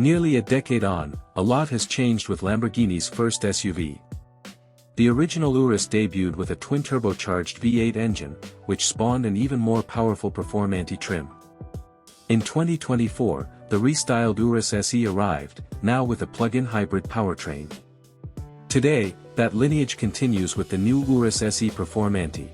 Nearly a decade on, a lot has changed with Lamborghini's first SUV. The original Urus debuted with a twin-turbocharged V8 engine, which spawned an even more powerful Performante trim. In 2024, the restyled Urus SE arrived, now with a plug-in hybrid powertrain. Today, that lineage continues with the new Urus SE Performante.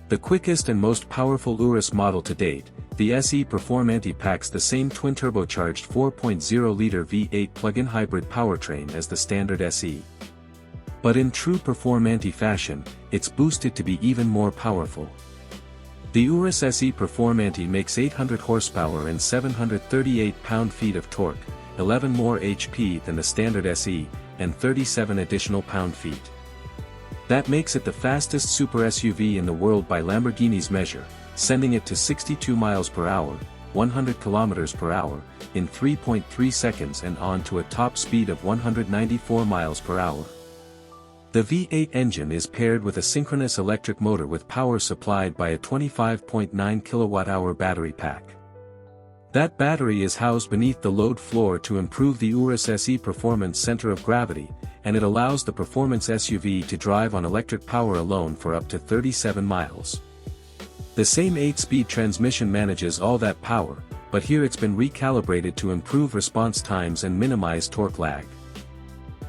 The quickest and most powerful Urus model to date, the SE Performante packs the same twin-turbocharged 4.0-liter V8 plug-in hybrid powertrain as the standard SE. But in true Performante fashion, it's boosted to be even more powerful. The Urus SE Performante makes 800 horsepower and 738 pound-feet of torque, 11 more HP than the standard SE, and 37 additional pound-feet. That makes it the fastest super SUV in the world by Lamborghini's measure, sending it to 62 miles per hour, 100 kilometers per hour, in 3.3 seconds and on to a top speed of 194 miles per hour. The V8 engine is paired with a synchronous electric motor with power supplied by a 25.9 kilowatt-hour battery pack. That battery is housed beneath the load floor to improve the Urus SE performance center of gravity, and it allows the performance SUV to drive on electric power alone for up to 37 miles. The same 8-speed transmission manages all that power, but here it's been recalibrated to improve response times and minimize torque lag.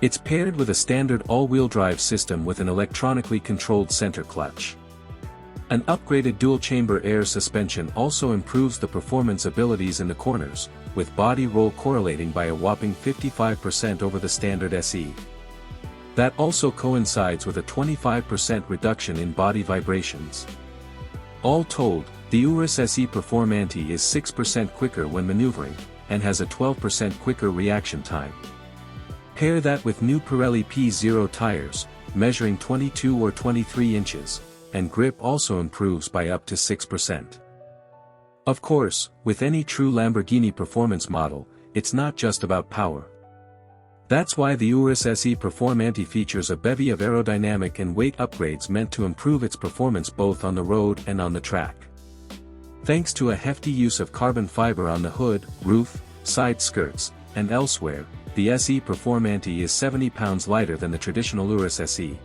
It's paired with a standard all-wheel drive system with an electronically controlled center clutch. An upgraded dual-chamber air suspension also improves the performance abilities in the corners, with body roll correlating by a whopping 55% over the standard SE. That also coincides with a 25% reduction in body vibrations. All told, the Urus SE Performante is 6% quicker when maneuvering, and has a 12% quicker reaction time. Pair that with new Pirelli P0 tires, measuring 22 or 23 inches, and grip also improves by up to 6%. Of course, with any true Lamborghini performance model, it's not just about power. That's why the Urus SE Performante features a bevy of aerodynamic and weight upgrades meant to improve its performance both on the road and on the track. Thanks to a hefty use of carbon fiber on the hood, roof, side skirts, and elsewhere, the SE Performante is 70 pounds lighter than the traditional Urus SE.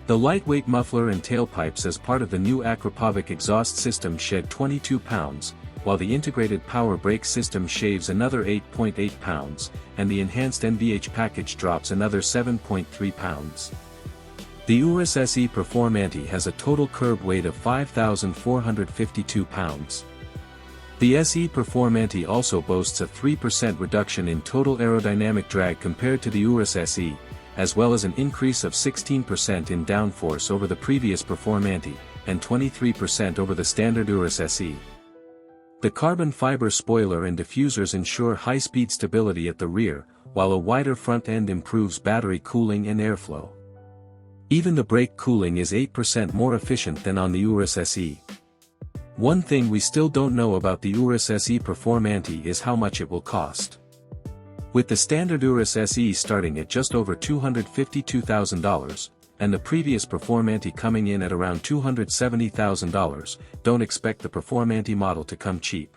The lightweight muffler and tailpipes as part of the new Acura exhaust system shed 22 pounds, while the integrated power brake system shaves another 8.8 pounds, and the enhanced NVH package drops another 7.3 pounds. The Urus SE Performante has a total curb weight of 5,452 pounds. The SE Performante also boasts a 3% reduction in total aerodynamic drag compared to the Urus SE, as well as an increase of 16% in downforce over the previous Performante, and 23% over the standard Urus SE. The carbon fiber spoiler and diffusers ensure high-speed stability at the rear, while a wider front end improves battery cooling and airflow. Even the brake cooling is 8% more efficient than on the Urus SE. One thing we still don't know about the Urus SE Performante is how much it will cost. With the standard Urus SE starting at just over $252,000, and the previous Performante coming in at around $270,000, don't expect the Performante model to come cheap.